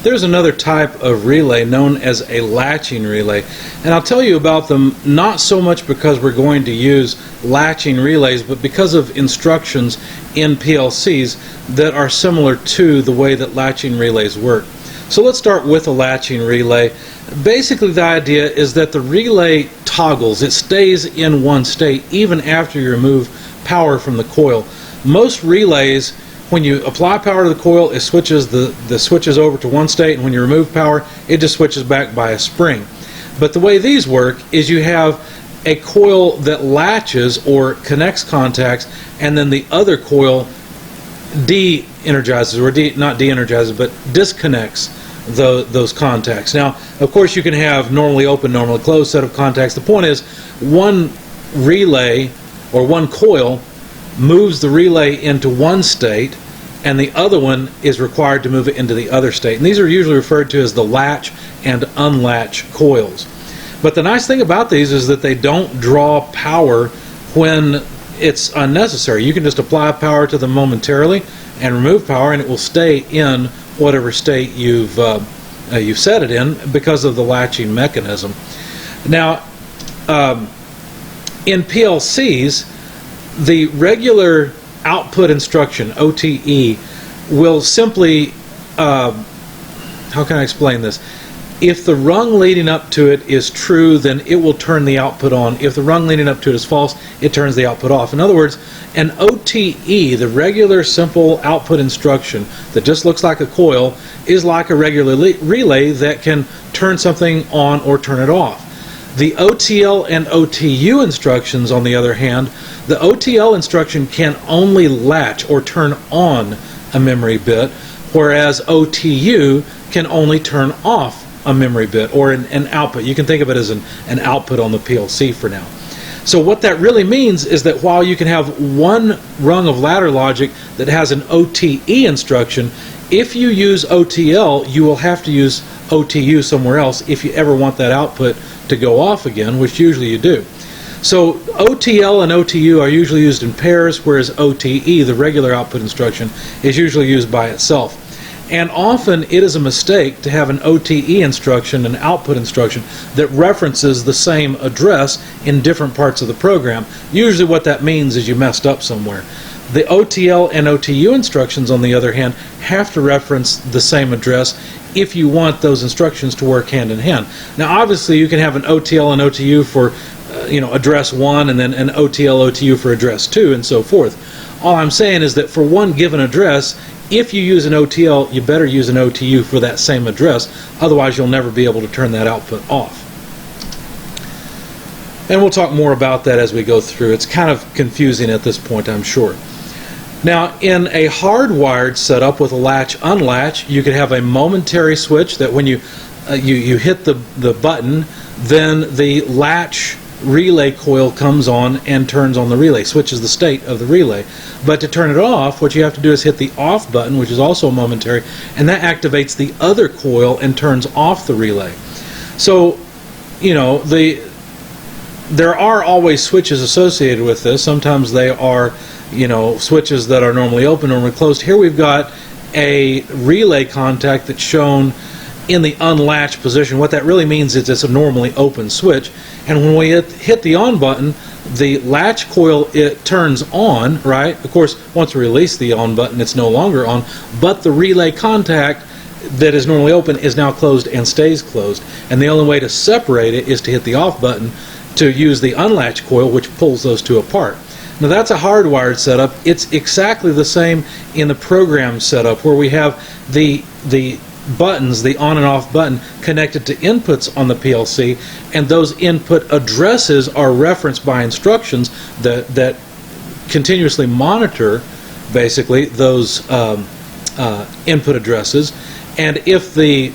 there's another type of relay known as a latching relay. And I'll tell you about them not so much because we're going to use latching relays, but because of instructions in PLCs that are similar to the way that latching relays work. So let's start with a latching relay. Basically, the idea is that the relay toggles. It stays in one state even after you remove power from the coil. Most relays, when you apply power to the coil, it switches the switches over to one state, and when you remove power, it just switches back by a spring. But the way these work is you have a coil that latches or connects contacts, and then the other coil de-energizes, or not de-energizes, but disconnects those contacts. Now, of course, you can have normally open, normally closed set of contacts. The point is, one relay or one coil moves the relay into one state, and the other one is required to move it into the other state. And these are usually referred to as the latch and unlatch coils. But the nice thing about these is that they don't draw power when it's unnecessary. You can just apply power to them momentarily and remove power, and it will stay in whatever state you've set it in because of the latching mechanism. Now, in PLCs, the regular output instruction, OTE, will simply, how can I explain this? If the rung leading up to it is true, then it will turn the output on. If the rung leading up to it is false, it turns the output off. In other words, an OTE, the regular simple output instruction that just looks like a coil, is like a regular relay that can turn something on or turn it off. The OTL and OTU instructions, on the other hand, the OTL instruction can only latch or turn on a memory bit, whereas OTU can only turn off a memory bit or an output. You can think of it as an output on the PLC for now. So what that really means is that while you can have one rung of ladder logic that has an OTE instruction, if you use OTL, you will have to use OTU somewhere else if you ever want that output to go off again, which usually you do. So OTL and OTU are usually used in pairs, whereas OTE, the regular output instruction, is usually used by itself. And often it is a mistake to have an OTE instruction, an output instruction, that references the same address in different parts of the program. Usually what that means is you messed up somewhere. The OTL and OTU instructions, on the other hand, have to reference the same address if you want those instructions to work hand in hand. Now, obviously, you can have an OTL and OTU for address 1, and then an OTL OTU for address 2, and so forth. All I'm saying is that for one given address, if you use an OTL, you better use an OTU for that same address. Otherwise, you'll never be able to turn that output off. And we'll talk more about that as we go through. It's kind of confusing at this point, I'm sure. Now, in a hardwired setup with a latch-unlatch, you could have a momentary switch that when you hit the button, then the latch relay coil comes on and turns on the relay, switches the state of the relay. But to turn it off, what you have to do is hit the off button, which is also momentary, and that activates the other coil and turns off the relay. So, there are always switches associated with this. Sometimes they are, switches that are normally open, normally closed. Here we've got a relay contact that's shown in the unlatched position. What that really means is it's a normally open switch, and when we hit the on button, the latch coil, it turns on, right? Of course, once we release the on button, it's no longer on, but the relay contact that is normally open is now closed and stays closed, and the only way to separate it is to hit the off button to use the unlatched coil, which pulls those two apart. Now, that's a hardwired setup. It's exactly the same in the program setup, where we have the buttons, the on and off button, connected to inputs on the PLC, and those input addresses are referenced by instructions that continuously monitor, basically, those input addresses. And if the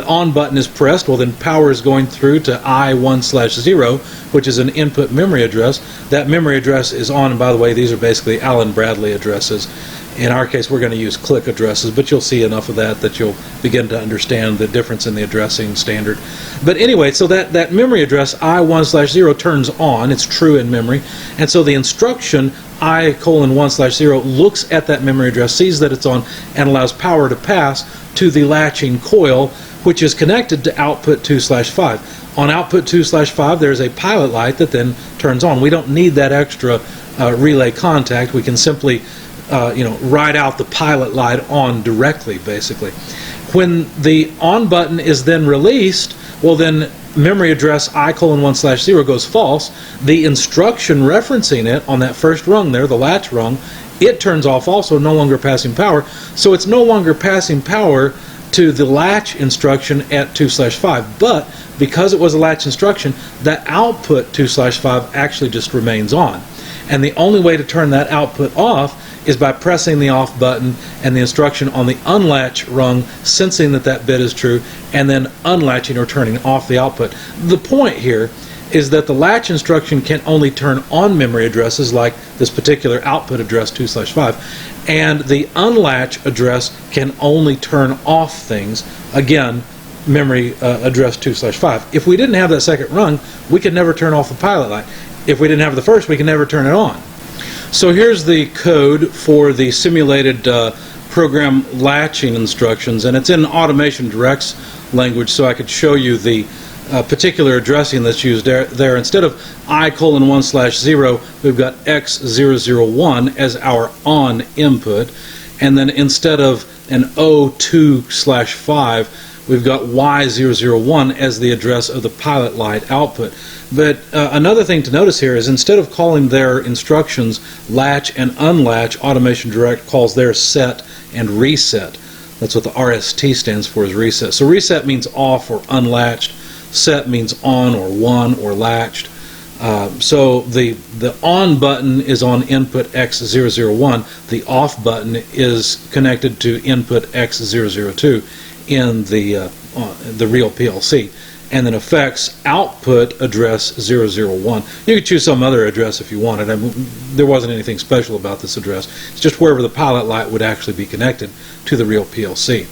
on button is pressed, well, then power is going through to I1/0, which is an input memory address. That memory address is on, and by the way, these are basically Allen Bradley addresses. In our case, we're going to use click addresses, but you'll see enough of that you'll begin to understand the difference in the addressing standard. But anyway, so that memory address I1/0 turns on. It's true in memory. And so the instruction I:1/0 looks at that memory address, sees that it's on, and allows power to pass to the latching coil, which is connected to output 2/5. On output 2/5, there's a pilot light that then turns on. We don't need that extra relay contact. We can simply write out the pilot light on directly, basically. When the on button is then released, well, then memory address I:1/0 goes false. The instruction referencing it on that first rung there, the latch rung, it turns off also, no longer passing power. So it's no longer passing power to the latch instruction at 2/5. But because it was a latch instruction, that output 2/5 actually just remains on. And the only way to turn that output off is by pressing the off button and the instruction on the unlatch rung, sensing that that bit is true, and then unlatching or turning off the output. The point here is that the latch instruction can only turn on memory addresses like this particular output address 2/5, and the unlatch address can only turn off things, again, memory address 2/5. If we didn't have that second rung, we could never turn off the pilot light. If we didn't have the first, we can never turn it on. So here's the code for the simulated program latching instructions, and it's in Automation Direct's language, so I could show you the particular addressing that's used there. Instead of I:1/0, we've got X001 as our on input, and then instead of an O2/5, we've got Y001 as the address of the pilot light output. But another thing to notice here is instead of calling their instructions latch and unlatch, Automation Direct calls theirs set and reset. That's what the RST stands for, is reset. So reset means off or unlatched. Set means on or one or latched. So the on button is on input X001. The off button is connected to input X002 in the real PLC, and then affects output address 001. You could choose some other address if you wanted. I mean, there wasn't anything special about this address. It's just wherever the pilot light would actually be connected to the real PLC.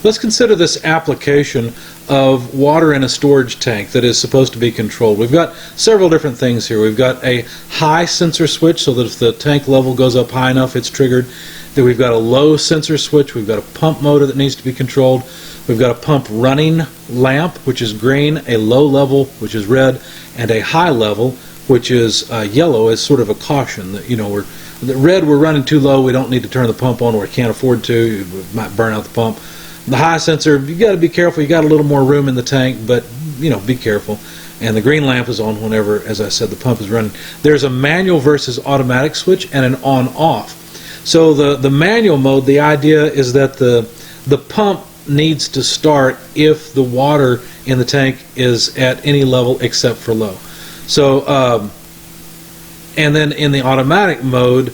Let's consider this application of water in a storage tank that is supposed to be controlled. We've got several different things here. We've got a high sensor switch, so that if the tank level goes up high enough, it's triggered. Then we've got a low sensor switch. We've got a pump motor that needs to be controlled. We've got a pump running lamp, which is green, a low level, which is red, and a high level, which is yellow, as sort of a caution that, the red, we're running too low, we don't need to turn the pump on, or we can't afford to, we might burn out the pump. The high sensor, you got to be careful. You got a little more room in the tank, but be careful. And the green lamp is on whenever, as I said, the pump is running. There's a manual versus automatic switch and an on-off. So the manual mode, the idea is that the pump needs to start if the water in the tank is at any level except for low. So and then in the automatic mode,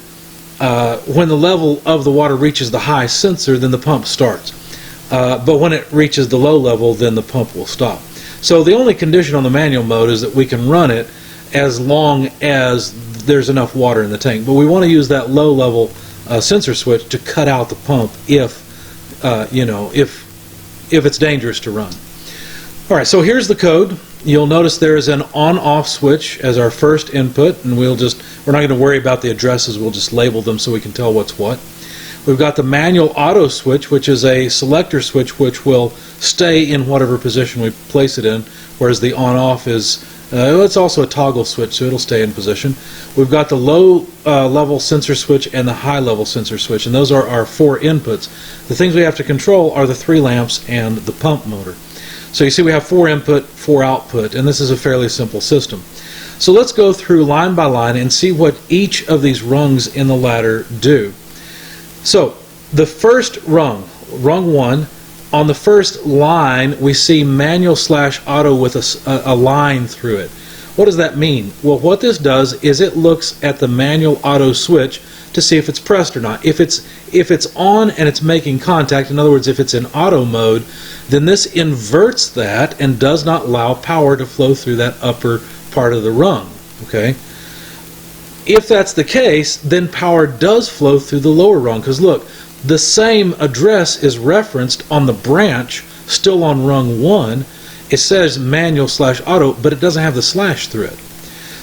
when the level of the water reaches the high sensor, then the pump starts. But when it reaches the low level, then the pump will stop. So the only condition on the manual mode is that we can run it as long as there's enough water in the tank. But we want to use that low level sensor switch to cut out the pump if it's dangerous to run. All right, so here's the code. You'll notice there is an on-off switch as our first input, and we're not going to worry about the addresses. We'll just label them so we can tell what's what. We've got the manual auto switch, which is a selector switch which will stay in whatever position we place it in, whereas the on-off is it's also a toggle switch, so it'll stay in position. We've got the low level sensor switch and the high level sensor switch, and those are our four inputs. The things we have to control are the three lamps and the pump motor. So you see we have 4 input, 4 output, and this is a fairly simple system. So let's go through line by line and see what each of these rungs in the ladder do. So the first rung, rung 1, on the first line we see manual/auto with a line through it. What does that mean? Well, what this does is it looks at the manual auto switch to see if it's pressed or not. If it's on and it's making contact, in other words, if it's in auto mode, then this inverts that and does not allow power to flow through that upper part of the rung. Okay? if that's the case, then power does flow through the lower rung, because look, the same address is referenced on the branch, still on rung 1. It says manual/auto, but it doesn't have the slash through it.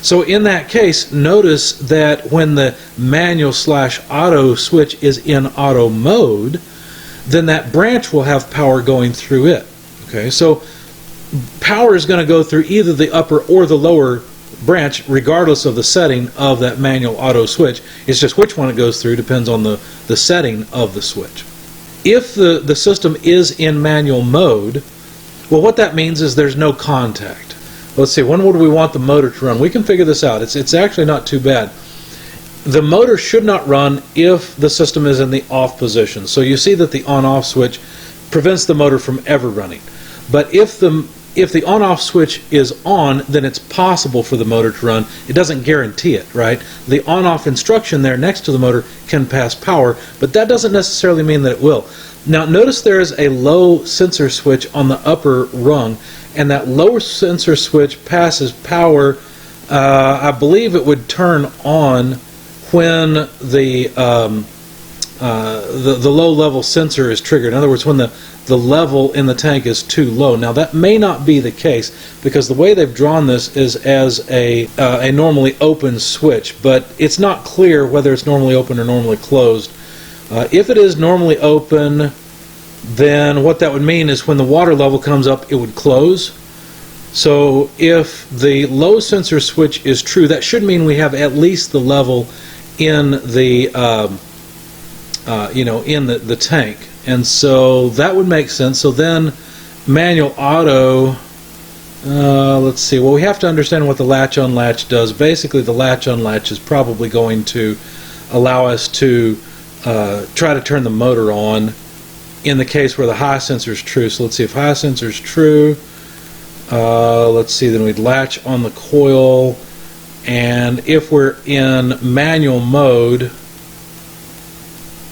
So in that case, notice that when the manual/auto switch is in auto mode, then that branch will have power going through it. Okay, so power is going to go through either the upper or the lower branch, regardless of the setting of that manual auto switch. It's just which one it goes through depends on the setting of the switch. If the system is in manual mode, well, what that means is there's no contact. Let's see, when would we want the motor to run? We can figure this out. It's actually not too bad. The motor should not run if the system is in the off position. So you see that the on-off switch prevents the motor from ever running. But if the on-off switch is on, then it's possible for the motor to run. It doesn't guarantee it, right? The on-off instruction there next to the motor can pass power, but that doesn't necessarily mean that it will. Now notice there is a low sensor switch on the upper rung, and that lower sensor switch passes power. I believe it would turn on when the low level sensor is triggered. In other words, when the level in the tank is too low. Now that may not be the case, because the way they've drawn this is as a normally open switch, but it's not clear whether it's normally open or normally closed. If it is normally open, then what that would mean is when the water level comes up, it would close. So if the low sensor switch is true, that should mean we have at least the level in the in the tank, and so that would make sense. So then manual auto, let's see, well, we have to understand what the latch unlatch does. Basically the latch unlatch is probably going to allow us to try to turn the motor on in the case where the high sensor is true. So let's see, if high sensor is true, let's see, then we'd latch on the coil, and if we're in manual mode,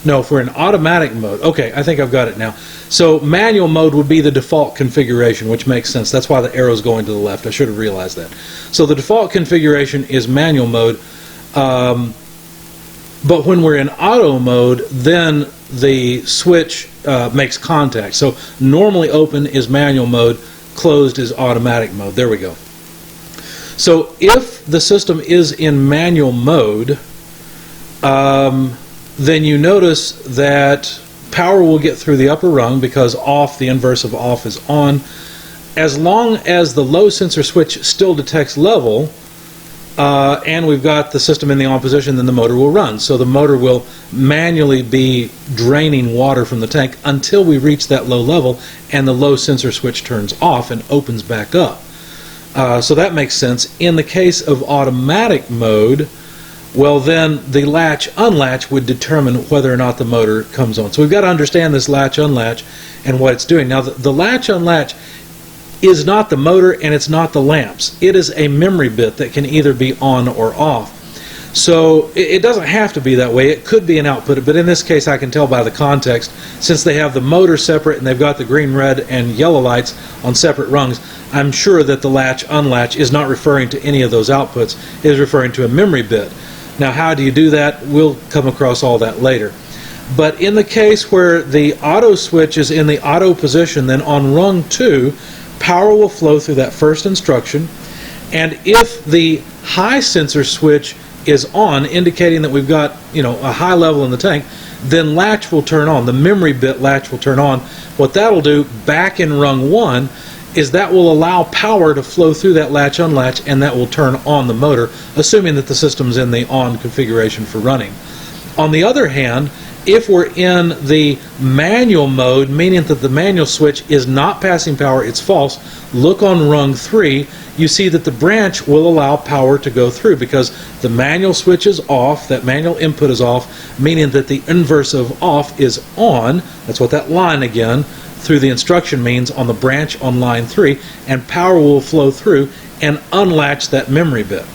no, if we're in automatic mode, okay, I think I've got it now. So manual mode would be the default configuration, which makes sense. That's why the arrow's going to the left. I should have realized that. So the default configuration is manual mode, but when we're in auto mode, then the switch makes contact. So normally open is manual mode, closed is automatic mode. There we go. So if the system is in manual mode, then you notice that power will get through the upper rung, because off, the inverse of off, is on. As long as the low sensor switch still detects level, and we've got the system in the on position, then the motor will run. So the motor will manually be draining water from the tank until we reach that low level, and the low sensor switch turns off and opens back up. So that makes sense. In the case of automatic mode, well, then the latch unlatch would determine whether or not the motor comes on. So we've got to understand this latch unlatch and what it's doing. Now the latch unlatch is not the motor, and it's not the lamps. It is a memory bit that can either be on or off. So it doesn't have to be that way. It could be an output, but in this case I can tell by the context, since they have the motor separate and they've got the green, red, and yellow lights on separate rungs, I'm sure that the latch unlatch is not referring to any of those outputs. It is referring to a memory bit. Now how do you do that? We'll come across all that later. But in the case where the auto switch is in the auto position, then on rung 2, power will flow through that first instruction, and if the high sensor switch is on, indicating that we've got a high level in the tank, then latch will turn on. The memory bit latch will turn on. What that'll do back in rung 1 is that will allow power to flow through that latch unlatch, and that will turn on the motor, assuming that the system's in the on configuration for running. On the other hand, if we're in the manual mode, meaning that the manual switch is not passing power, it's false, look on rung 3, you see that the branch will allow power to go through, because the manual switch is off, that manual input is off, meaning that the inverse of off is on. That's what that line again through the instruction means on the branch on line 3, and power will flow through and unlatch that memory bit.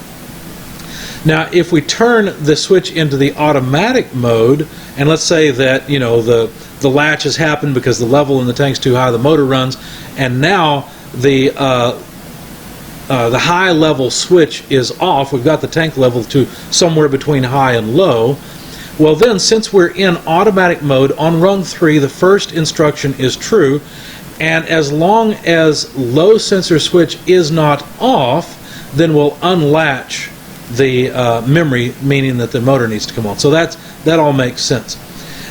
Now if we turn the switch into the automatic mode, and let's say that the latch has happened because the level in the tank's too high, the motor runs, and now the the high level switch is off, we've got the tank level to somewhere between high and low, well then, since we're in automatic mode on rung 3, the first instruction is true, and as long as low sensor switch is not off, then we'll unlatch the memory, meaning that the motor needs to come on. So that all makes sense.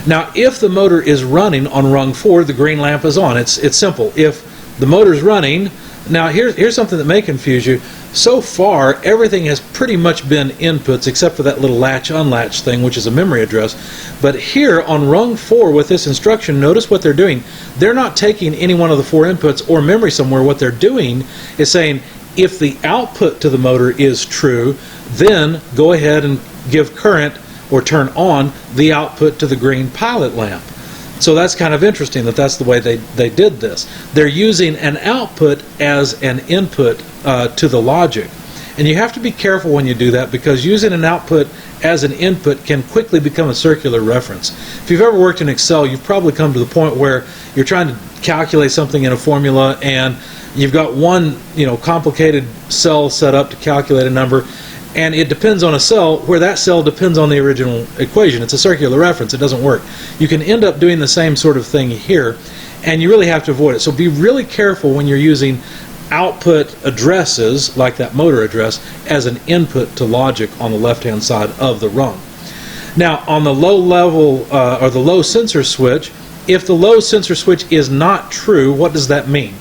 Now, if the motor is running on rung 4, the green lamp is on. It's simple. If the motor's running, now here's something that may confuse you. So far, everything has pretty much been inputs except for that little latch-unlatch thing, which is a memory address. But here on rung 4 with this instruction, notice what they're doing. They're not taking any one of the 4 inputs or memory somewhere. What they're doing is saying, if the output to the motor is true, then go ahead and give current or turn on the output to the green pilot lamp. So that's kind of interesting that that's the way they did this. They're using an output as an input to the logic. And you have to be careful when you do that, because using an output as an input can quickly become a circular reference. If you've ever worked in Excel, you've probably come to the point where you're trying to calculate something in a formula and you've got one complicated cell set up to calculate a number, and it depends on a cell where that cell depends on the original equation. It's a circular reference. It doesn't work. You can end up doing the same sort of thing here, and you really have to avoid it. So be really careful when you're using output addresses, like that motor address, as an input to logic on the left-hand side of the rung. Now, on the low level, or the low sensor switch, if the low sensor switch is not true, what does that mean?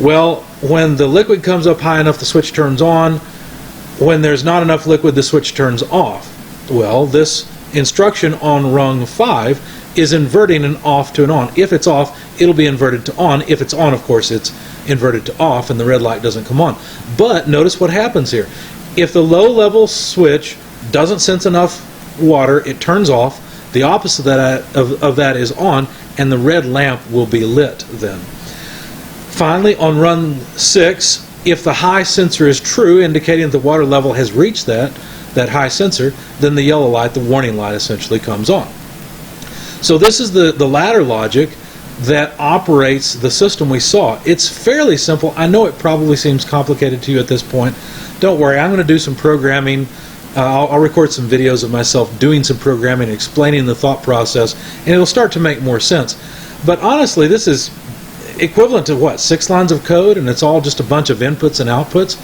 Well, when the liquid comes up high enough, the switch turns on. When there's not enough liquid, the switch turns off. Well, this instruction on rung 5 is inverting an off to an on. If it's off, it'll be inverted to on. If it's on, of course, it's inverted to off, and the red light doesn't come on. But notice what happens here. If the low-level switch doesn't sense enough water, it turns off. The opposite of that is on, and the red lamp will be lit then. Finally, on rung 6, if the high sensor is true, indicating that the water level has reached that high sensor, then the yellow light, the warning light, essentially comes on. So this is the ladder logic that operates the system we saw. It's fairly simple. I know it probably seems complicated to you at this point. Don't worry, I'm going to do some programming. I'll record some videos of myself doing some programming, explaining the thought process, and it'll start to make more sense. But honestly, this is equivalent to what, 6 lines of code, and it's all just a bunch of inputs and outputs,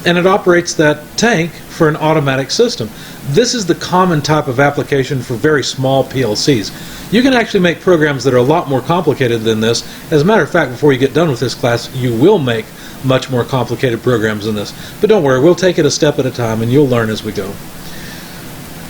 and it operates that tank for an automatic system. This is the common type of application for very small PLCs. You can actually make programs that are a lot more complicated than this. As a matter of fact, before you get done with this class, you will make much more complicated programs than this. But don't worry, we'll take it a step at a time, and you'll learn as we go.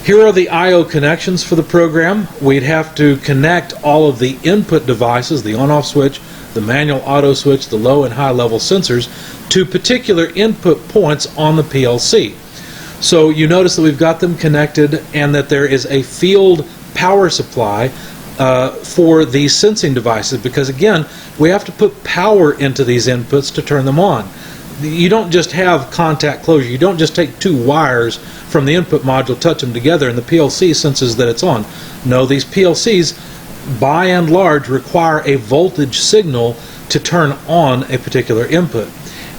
Here are the I/O connections for the program. We'd have to connect all of the input devices, the on-off switch, the manual auto switch, the low and high level sensors, to particular input points on the PLC. So you notice that we've got them connected and that there is a field power supply for these sensing devices, because again, we have to put power into these inputs to turn them on. You don't just have contact closure. You don't just take 2 wires from the input module, touch them together, and the PLC senses that it's on. No, these PLCs, by and large, require a voltage signal to turn on a particular input.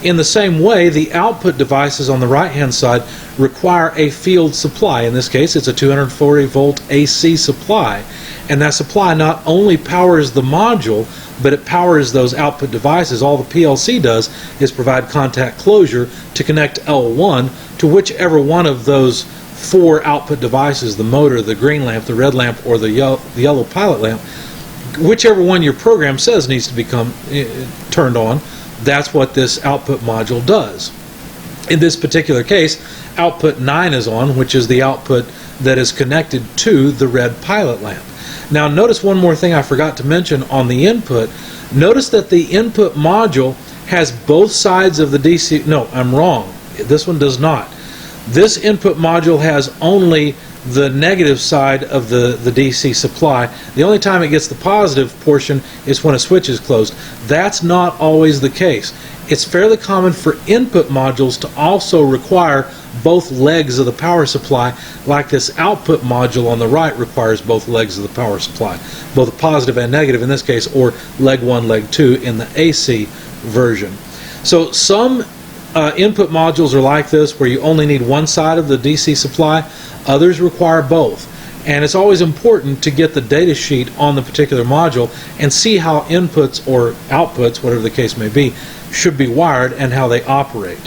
In the same way, the output devices on the right-hand side require a field supply. In this case, it's a 240 volt AC supply. And that supply not only powers the module, but it powers those output devices. All the PLC does is provide contact closure to connect L1 to whichever one of those 4 output devices, the motor, the green lamp, the red lamp, or the yellow pilot lamp. Whichever one your program says needs to become turned on, that's what this output module does. In this particular case, output 9 is on, which is the output that is connected to the red pilot lamp. Now notice one more thing I forgot to mention on the input. Notice that the input module has both sides of the DC. No, I'm wrong. This one does not. This input module has only the negative side of the DC supply. The only time it gets the positive portion is when a switch is closed. That's not always the case. It's fairly common for input modules to also require both legs of the power supply, like this output module on the right requires both legs of the power supply, both positive and negative in this case, or leg 1, leg 2 in the AC version. So some input modules are like this, where you only need one side of the DC supply. Others require both. And it's always important to get the data sheet on the particular module and see how inputs or outputs, whatever the case may be, should be wired and how they operate.